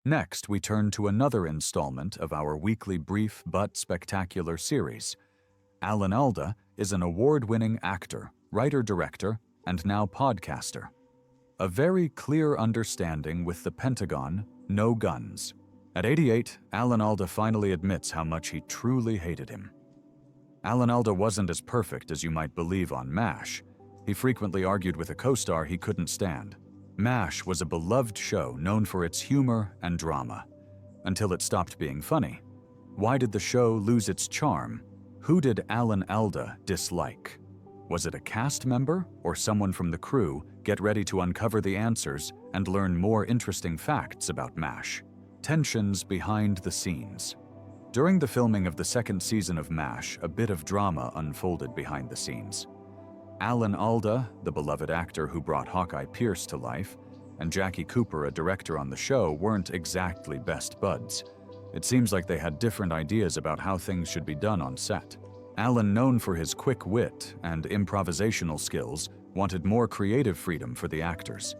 Next, we turn to another installment of our weekly brief but spectacular series. Alan Alda is an award-winning actor, writer-director, and now podcaster. A very clear understanding with the Pentagon, no guns. At 88, Alan Alda finally admits how much he truly hated him. Alan Alda wasn't as perfect as you might believe on MASH. He frequently argued with a co-star he couldn't stand. MASH was a beloved show known for its humor and drama, until it stopped being funny. Why did the show lose its charm? Who did Alan Alda dislike? Was it a cast member or someone from the crew? Get ready to uncover the answers and learn more interesting facts about MASH. Tensions behind the scenes. During the filming of the second season of MASH, a bit of drama unfolded behind the scenes. Alan Alda, the beloved actor who brought Hawkeye Pierce to life, and Jackie Cooper, a director on the show, weren't exactly best buds. It seems like they had different ideas about how things should be done on set. Alan, known for his quick wit and improvisational skills, wanted more creative freedom for the actors.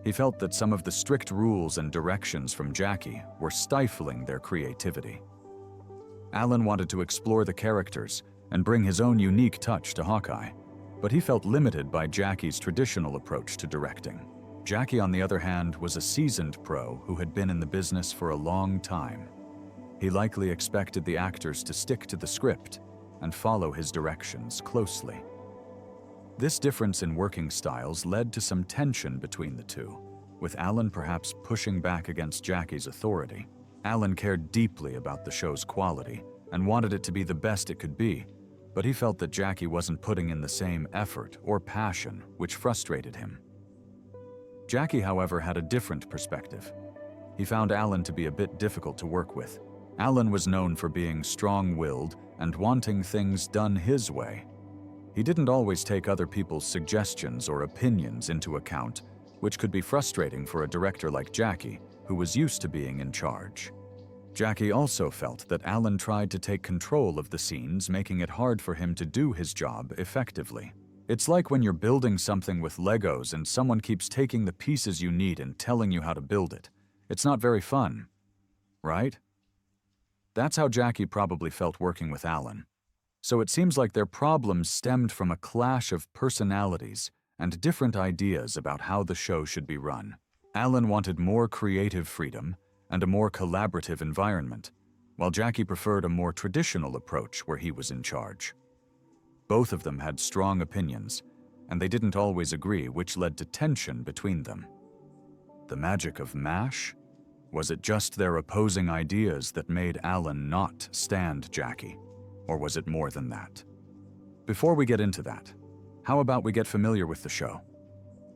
He felt that some of the strict rules and directions from Jackie were stifling their creativity. Alan wanted to explore the characters and bring his own unique touch to Hawkeye, but he felt limited by Jackie's traditional approach to directing. Jackie, on the other hand, was a seasoned pro who had been in the business for a long time. He likely expected the actors to stick to the script and follow his directions closely. This difference in working styles led to some tension between the two, with Alan perhaps pushing back against Jackie's authority. Alan cared deeply about the show's quality and wanted it to be the best it could be, but he felt that Jackie wasn't putting in the same effort or passion, which frustrated him. Jackie, however, had a different perspective. He found Alan to be a bit difficult to work with. Alan was known for being strong-willed and wanting things done his way. He didn't always take other people's suggestions or opinions into account, which could be frustrating for a director like Jackie, who was used to being in charge. Jackie also felt that Alan tried to take control of the scenes, making it hard for him to do his job effectively. It's like when you're building something with Legos and someone keeps taking the pieces you need and telling you how to build it. It's not very fun, right? That's how Jackie probably felt working with Alan. So it seems like their problems stemmed from a clash of personalities and different ideas about how the show should be run. Alan wanted more creative freedom and a more collaborative environment, while Jackie preferred a more traditional approach where he was in charge. Both of them had strong opinions, and they didn't always agree, which led to tension between them. The magic of MASH? Was it just their opposing ideas that made Alan not stand Jackie? Or was it more than that? Before we get into that, how about we get familiar with the show?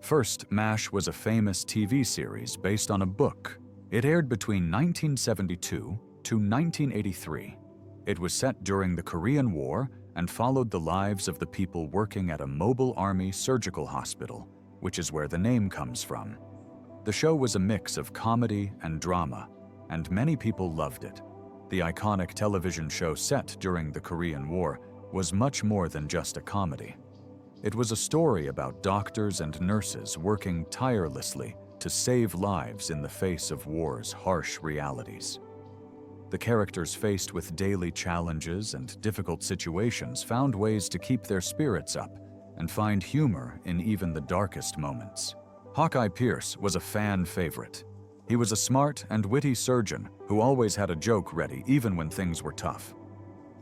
First, MASH was a famous TV series based on a book. It aired between 1972 to 1983. It was set during the Korean War and followed the lives of the people working at a mobile army surgical hospital, which is where the name comes from. The show was a mix of comedy and drama, and many people loved it. The iconic television show set during the Korean War was much more than just a comedy. It was a story about doctors and nurses working tirelessly to save lives in the face of war's harsh realities. The characters, faced with daily challenges and difficult situations, found ways to keep their spirits up and find humor in even the darkest moments. Hawkeye Pierce was a fan favorite. He was a smart and witty surgeon who always had a joke ready even when things were tough.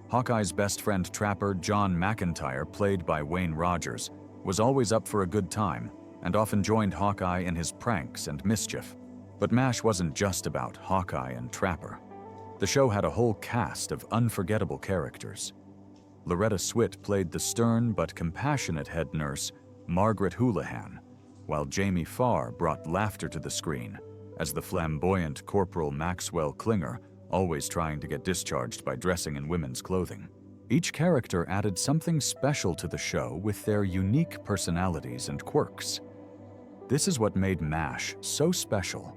Hawkeye's best friend trapper John McIntyre, played by Wayne Rogers, was always up for a good time and often joined Hawkeye in his pranks and mischief. But MASH wasn't just about Hawkeye and Trapper. The show had a whole cast of unforgettable characters. Loretta Swit played the stern but compassionate head nurse, Margaret Houlihan, while Jamie Farr brought laughter to the screen as the flamboyant Corporal Maxwell Klinger, always trying to get discharged by dressing in women's clothing. Each character added something special to the show with their unique personalities and quirks. This is what made MASH so special.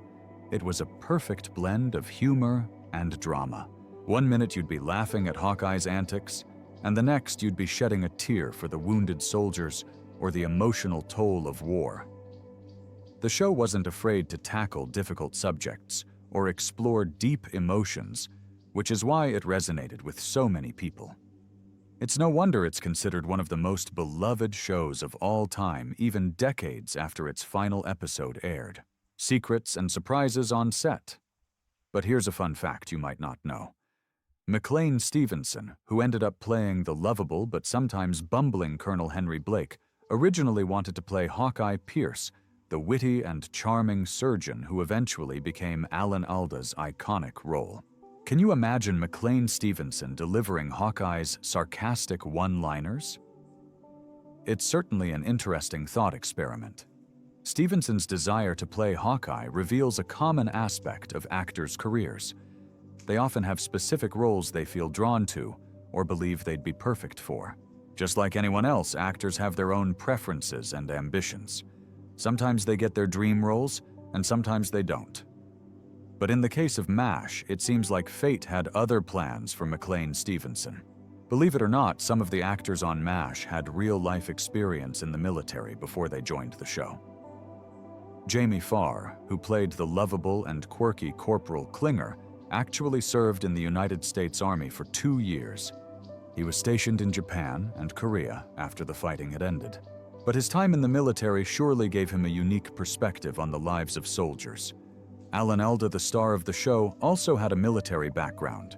It was a perfect blend of humor and drama. One minute you'd be laughing at Hawkeye's antics, and the next you'd be shedding a tear for the wounded soldiers or the emotional toll of war. The show wasn't afraid to tackle difficult subjects or explore deep emotions, which is why it resonated with so many people. It's no wonder it's considered one of the most beloved shows of all time, even decades after its final episode aired. Secrets and surprises on set. But here's a fun fact you might not know. McLean Stevenson, who ended up playing the lovable but sometimes bumbling Colonel Henry Blake, originally wanted to play Hawkeye Pierce, the witty and charming surgeon who eventually became Alan Alda's iconic role. Can you imagine McLean Stevenson delivering Hawkeye's sarcastic one-liners? It's certainly an interesting thought experiment. Stevenson's desire to play Hawkeye reveals a common aspect of actors' careers. They often have specific roles they feel drawn to or believe they'd be perfect for. Just like anyone else, actors have their own preferences and ambitions. Sometimes they get their dream roles, and sometimes they don't. But in the case of MASH, it seems like fate had other plans for McLean Stevenson. Believe it or not, some of the actors on MASH had real-life experience in the military before they joined the show. Jamie Farr, who played the lovable and quirky Corporal Klinger, actually served in the United States Army for 2 years. He was stationed in Japan and Korea after the fighting had ended. But his time in the military surely gave him a unique perspective on the lives of soldiers. Alan Alda, the star of the show, also had a military background.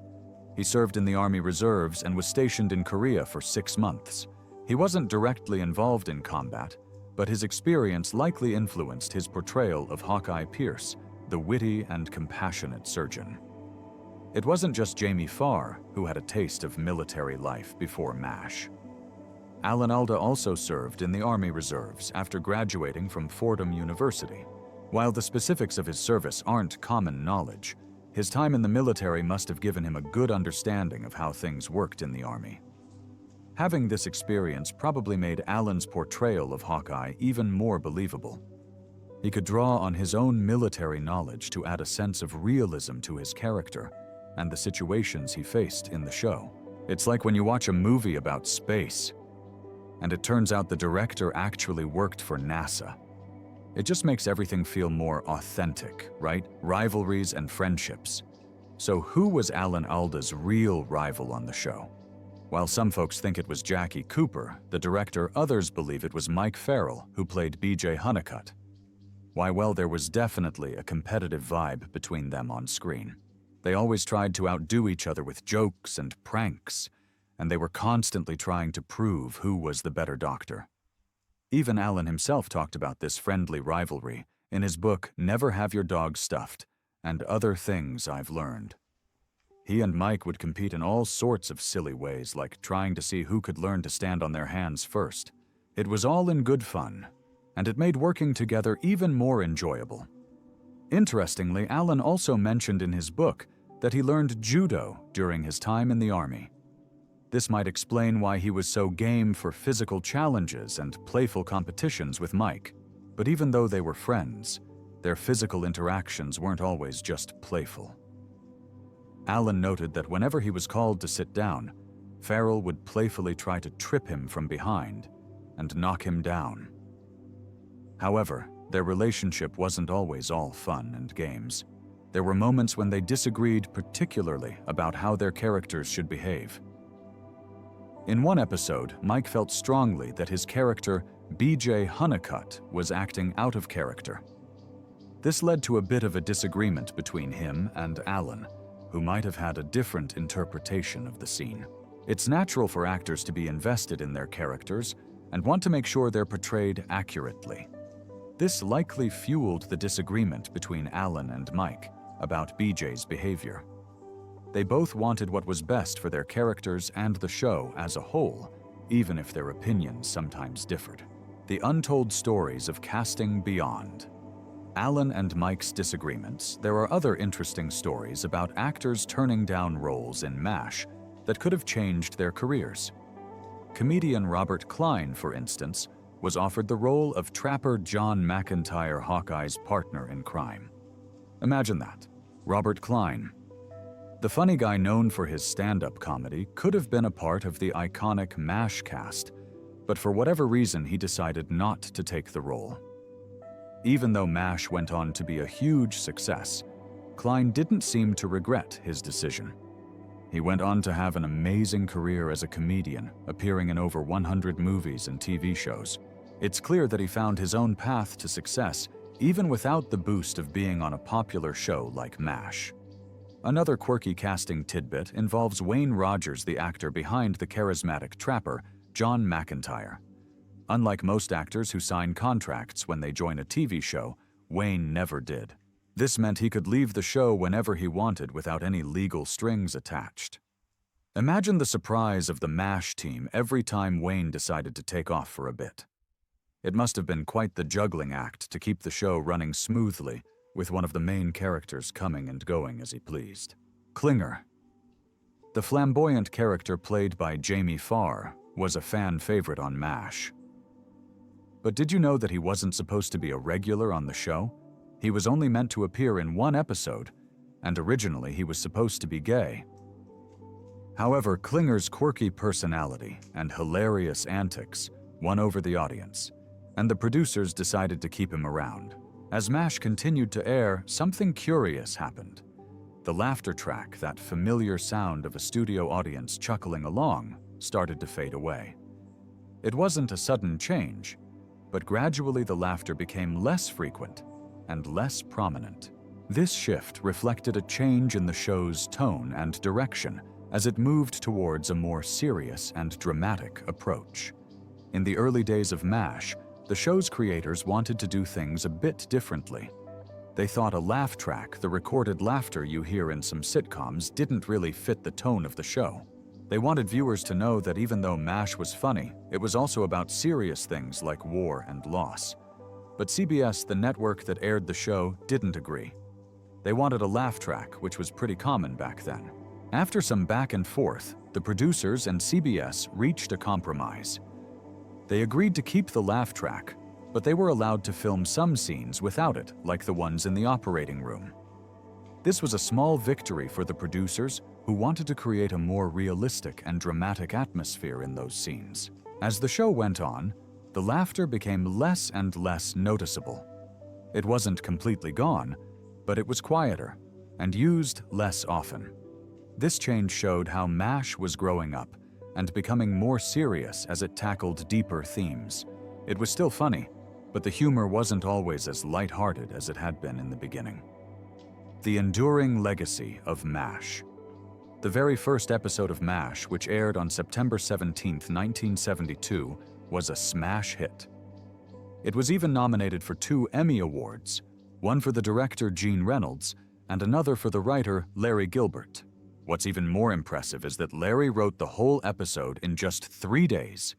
He served in the Army Reserves and was stationed in Korea for 6 months. He wasn't directly involved in combat, but his experience likely influenced his portrayal of Hawkeye Pierce, the witty and compassionate surgeon. It wasn't just Jamie Farr who had a taste of military life before MASH. Alan Alda also served in the Army Reserves after graduating from Fordham University. While the specifics of his service aren't common knowledge, his time in the military must have given him a good understanding of how things worked in the Army. Having this experience probably made Alan's portrayal of Hawkeye even more believable. He could draw on his own military knowledge to add a sense of realism to his character and the situations he faced in the show. It's like when you watch a movie about space, and it turns out the director actually worked for NASA. It just makes everything feel more authentic, right? Rivalries and friendships. So who was Alan Alda's real rival on the show? While some folks think it was Jackie Cooper, the director, others believe it was Mike Farrell, who played B.J. Hunnicutt. Why, well, there was definitely a competitive vibe between them on screen. They always tried to outdo each other with jokes and pranks, and they were constantly trying to prove who was the better doctor. Even Alan himself talked about this friendly rivalry in his book Never Have Your Dog Stuffed and Other Things I've Learned. He and Mike would compete in all sorts of silly ways, like trying to see who could learn to stand on their hands first. It was all in good fun, and it made working together even more enjoyable. Interestingly, Alan also mentioned in his book that he learned judo during his time in the Army. This might explain why he was so game for physical challenges and playful competitions with Mike. But even though they were friends, their physical interactions weren't always just playful. Alan noted that whenever he was called to sit down, Farrell would playfully try to trip him from behind and knock him down. However, their relationship wasn't always all fun and games. There were moments when they disagreed, particularly about how their characters should behave. In one episode, Mike felt strongly that his character, B.J. Hunnicutt, was acting out of character. This led to a bit of a disagreement between him and Alan, who might have had a different interpretation of the scene. It's natural for actors to be invested in their characters and want to make sure they're portrayed accurately. This likely fueled the disagreement between Alan and Mike about BJ's behavior. They both wanted what was best for their characters and the show as a whole, even if their opinions sometimes differed. The untold stories of casting beyond. Alan and Mike's disagreements. There are other interesting stories about actors turning down roles in MASH that could have changed their careers. Comedian Robert Klein, for instance, was offered the role of trapper John McIntyre, Hawkeye's partner in crime. Imagine that. Robert Klein, the funny guy known for his stand-up comedy, could have been a part of the iconic MASH cast, but for whatever reason he decided not to take the role. Even though MASH went on to be a huge success, Klein didn't seem to regret his decision. He went on to have an amazing career as a comedian, appearing in over 100 movies and TV shows. It's clear that he found his own path to success, even without the boost of being on a popular show like MASH. Another quirky casting tidbit involves Wayne Rogers, the actor behind the charismatic trapper, John McIntyre. Unlike most actors who sign contracts when they join a TV show, Wayne never did. This meant he could leave the show whenever he wanted without any legal strings attached. Imagine the surprise of the MASH team every time Wayne decided to take off for a bit. It must have been quite the juggling act to keep the show running smoothly, with one of the main characters coming and going as he pleased. Klinger. The flamboyant character played by Jamie Farr was a fan favorite on MASH. But did you know that he wasn't supposed to be a regular on the show? He was only meant to appear in one episode, and originally he was supposed to be gay. However, Klinger's quirky personality and hilarious antics won over the audience, and the producers decided to keep him around. As MASH continued to air, something curious happened. The laughter track, that familiar sound of a studio audience chuckling along, started to fade away. It wasn't a sudden change, but gradually the laughter became less frequent and less prominent. This shift reflected a change in the show's tone and direction as it moved towards a more serious and dramatic approach. In the early days of MASH, the show's creators wanted to do things a bit differently. They thought a laugh track, the recorded laughter you hear in some sitcoms, didn't really fit the tone of the show. They wanted viewers to know that even though MASH was funny, it was also about serious things like war and loss. But CBS, the network that aired the show, didn't agree. They wanted a laugh track, which was pretty common back then. After some back and forth, the producers and CBS reached a compromise. They agreed to keep the laugh track, but they were allowed to film some scenes without it, like the ones in the operating room. This was a small victory for the producers, who wanted to create a more realistic and dramatic atmosphere in those scenes. As the show went on, the laughter became less and less noticeable. It wasn't completely gone, but it was quieter and used less often. This change showed how MASH was growing up and becoming more serious as it tackled deeper themes. It was still funny, but the humor wasn't always as lighthearted as it had been in the beginning. The enduring legacy of MASH. The very first episode of MASH, which aired on September 17, 1972, was a smash hit. It was even nominated for 2 Emmy Awards, one for the director Gene Reynolds and another for the writer Larry Gilbert. What's even more impressive is that Larry wrote the whole episode in just 3 days.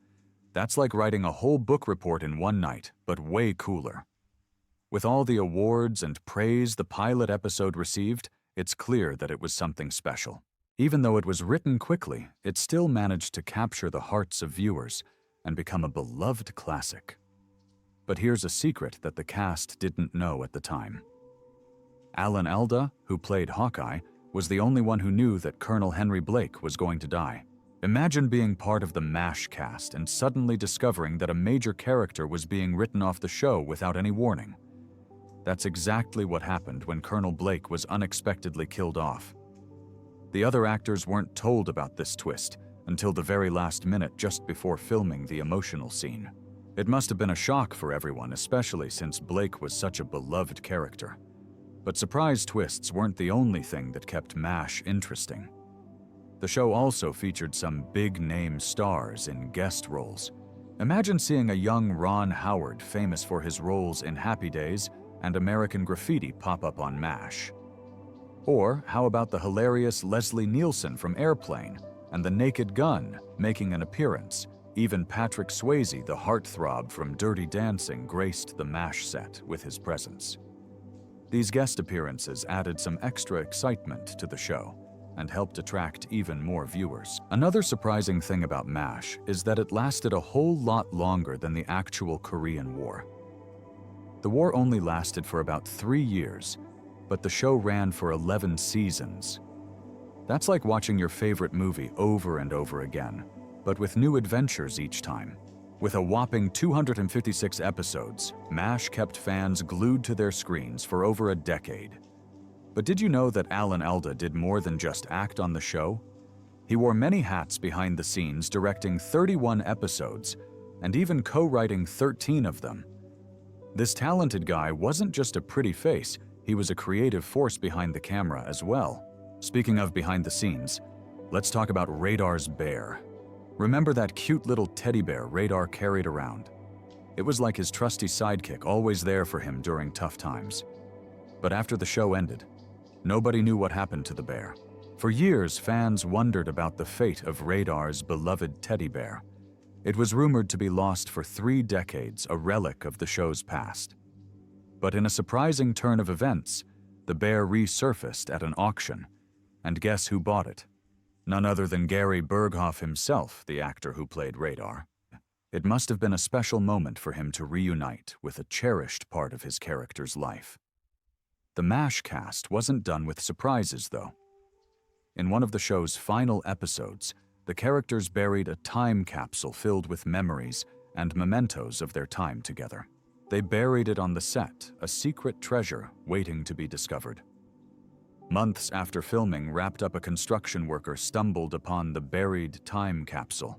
That's like writing a whole book report in one night, but way cooler. With all the awards and praise the pilot episode received, it's clear that it was something special. Even though it was written quickly, it still managed to capture the hearts of viewers and become a beloved classic. But here's a secret that the cast didn't know at the time. Alan Alda, who played Hawkeye, was the only one who knew that Colonel Henry Blake was going to die. Imagine being part of the MASH cast and suddenly discovering that a major character was being written off the show without any warning. That's exactly what happened when Colonel Blake was unexpectedly killed off. The other actors weren't told about this twist until the very last minute just before filming the emotional scene. It must have been a shock for everyone, especially since Blake was such a beloved character. But surprise twists weren't the only thing that kept MASH interesting. The show also featured some big-name stars in guest roles. Imagine seeing a young Ron Howard, famous for his roles in Happy Days and American Graffiti, pop up on MASH. Or how about the hilarious Leslie Nielsen from Airplane and The Naked Gun making an appearance? Even Patrick Swayze, the heartthrob from Dirty Dancing, graced the MASH set with his presence. These guest appearances added some extra excitement to the show and helped attract even more viewers. Another surprising thing about MASH is that it lasted a whole lot longer than the actual Korean War. The war only lasted for about 3 years, but the show ran for 11 seasons. That's like watching your favorite movie over and over again, but with new adventures each time. With a whopping 256 episodes, MASH kept fans glued to their screens for over a decade. But did you know that Alan Alda did more than just act on the show? He wore many hats behind the scenes, directing 31 episodes and even co-writing 13 of them. This talented guy wasn't just a pretty face, he was a creative force behind the camera as well. Speaking of behind the scenes, let's talk about Radar's bear. Remember that cute little teddy bear Radar carried around? It was like his trusty sidekick, always there for him during tough times. But after the show ended, nobody knew what happened to the bear. For years, fans wondered about the fate of Radar's beloved teddy bear. It was rumored to be lost for 3 decades, a relic of the show's past. But in a surprising turn of events, the bear resurfaced at an auction. And guess who bought it? None other than Gary Berghoff himself, the actor who played Radar. It must have been a special moment for him to reunite with a cherished part of his character's life. The MASH cast wasn't done with surprises, though. In one of the show's final episodes, the characters buried a time capsule filled with memories and mementos of their time together. They buried it on the set, a secret treasure waiting to be discovered. Months after filming wrapped up, a construction worker stumbled upon the buried time capsule.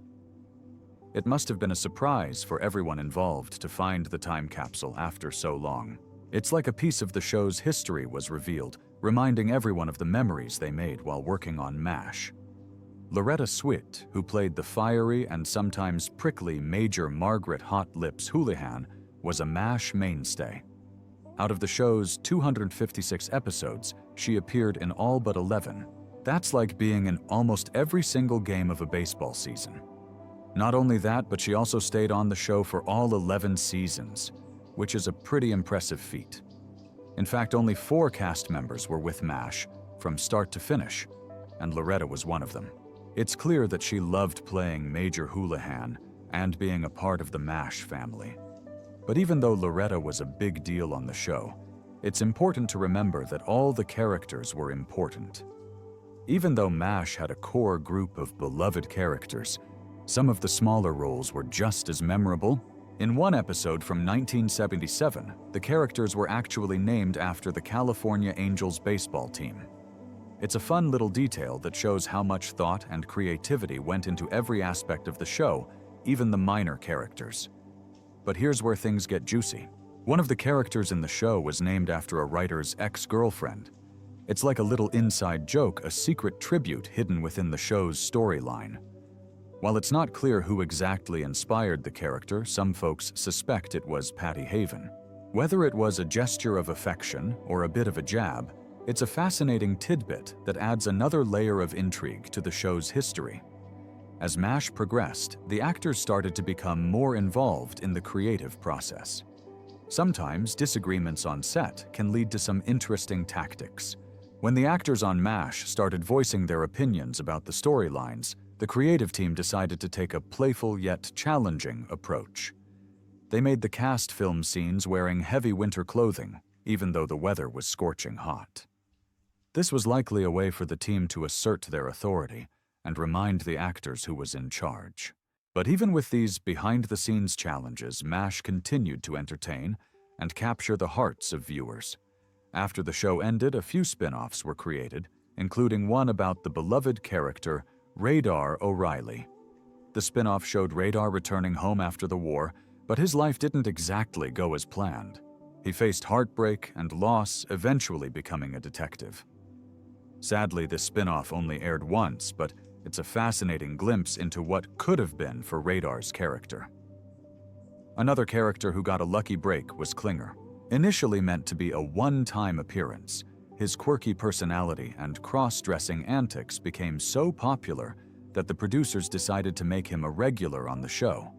It must have been a surprise for everyone involved to find the time capsule after so long. It's like a piece of the show's history was revealed, reminding everyone of the memories they made while working on MASH. Loretta Swit, who played the fiery and sometimes prickly Major Margaret Hot Lips Houlihan, was a MASH mainstay. Out of the show's 256 episodes, she appeared in all but 11. That's like being in almost every single game of a baseball season. Not only that, but she also stayed on the show for all 11 seasons, which is a pretty impressive feat. In fact, only 4 cast members were with MASH from start to finish, and Loretta was one of them. It's clear that she loved playing Major Houlihan and being a part of the MASH family. But even though Loretta was a big deal on the show, it's important to remember that all the characters were important. Even though MASH had a core group of beloved characters, some of the smaller roles were just as memorable. In one episode from 1977, the characters were actually named after the California Angels baseball team. It's a fun little detail that shows how much thought and creativity went into every aspect of the show, even the minor characters. But here's where things get juicy. One of the characters in the show was named after a writer's ex-girlfriend. It's like a little inside joke, a secret tribute hidden within the show's storyline. While it's not clear who exactly inspired the character, some folks suspect it was Patty Haven. Whether it was a gesture of affection or a bit of a jab, it's a fascinating tidbit that adds another layer of intrigue to the show's history. As MASH progressed, the actors started to become more involved in the creative process. Sometimes disagreements on set can lead to some interesting tactics. When the actors on MASH started voicing their opinions about the storylines, the creative team decided to take a playful yet challenging approach. They made the cast film scenes wearing heavy winter clothing, even though the weather was scorching hot. This was likely a way for the team to assert their authority and remind the actors who was in charge. But even with these behind-the-scenes challenges, MASH continued to entertain and capture the hearts of viewers. After the show ended, a few spin-offs were created, including one about the beloved character Radar O'Reilly. The spin-off showed Radar returning home after the war, but his life didn't exactly go as planned. He faced heartbreak and loss, eventually becoming a detective. Sadly, this spin-off only aired once, but it's a fascinating glimpse into what could have been for Radar's character. Another character who got a lucky break was Klinger. Initially meant to be a one-time appearance, his quirky personality and cross-dressing antics became so popular that the producers decided to make him a regular on the show.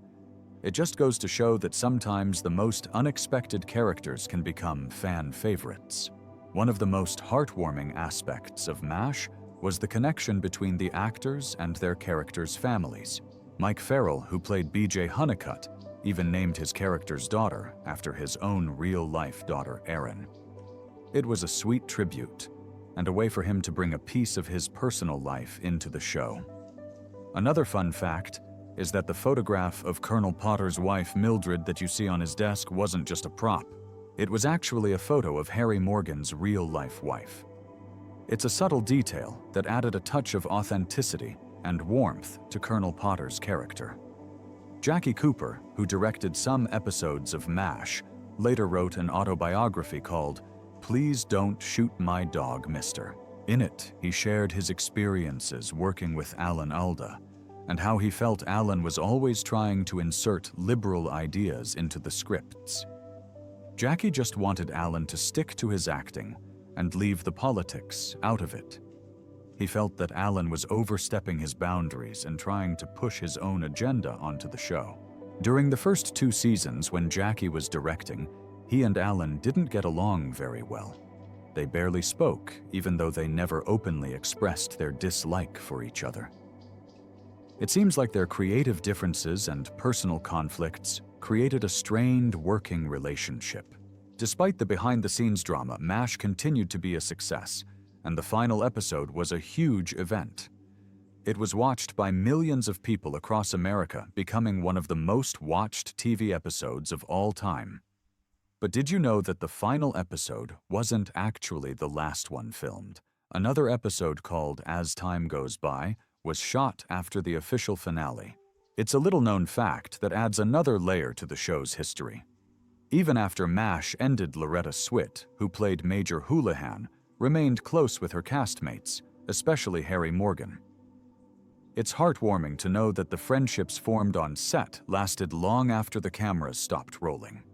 It just goes to show that sometimes the most unexpected characters can become fan favorites. One of the most heartwarming aspects of MASH was the connection between the actors and their characters' families. Mike Farrell, who played B.J. Honeycutt, even named his character's daughter after his own real-life daughter, Erin. It was a sweet tribute, and a way for him to bring a piece of his personal life into the show. Another fun fact is that the photograph of Colonel Potter's wife, Mildred, that you see on his desk wasn't just a prop. It was actually a photo of Harry Morgan's real-life wife. It's a subtle detail that added a touch of authenticity and warmth to Colonel Potter's character. Jackie Cooper, who directed some episodes of MASH, later wrote an autobiography called "Please Don't Shoot My Dog, Mister." In it, he shared his experiences working with Alan Alda and how he felt Alan was always trying to insert liberal ideas into the scripts. Jackie just wanted Alan to stick to his acting and leave the politics out of it. He felt that Alan was overstepping his boundaries and trying to push his own agenda onto the show. During the first 2 seasons when Jackie was directing, he and Alan didn't get along very well. They barely spoke, even though they never openly expressed their dislike for each other. It seems like their creative differences and personal conflicts created a strained working relationship. Despite the behind-the-scenes drama, MASH continued to be a success, and the final episode was a huge event. It was watched by millions of people across America, becoming one of the most watched TV episodes of all time. But did you know that the final episode wasn't actually the last one filmed? Another episode called As Time Goes By was shot after the official finale. It's a little-known fact that adds another layer to the show's history. Even after MASH ended, Loretta Swit, who played Major Houlihan, remained close with her castmates, especially Harry Morgan. It's heartwarming to know that the friendships formed on set lasted long after the cameras stopped rolling.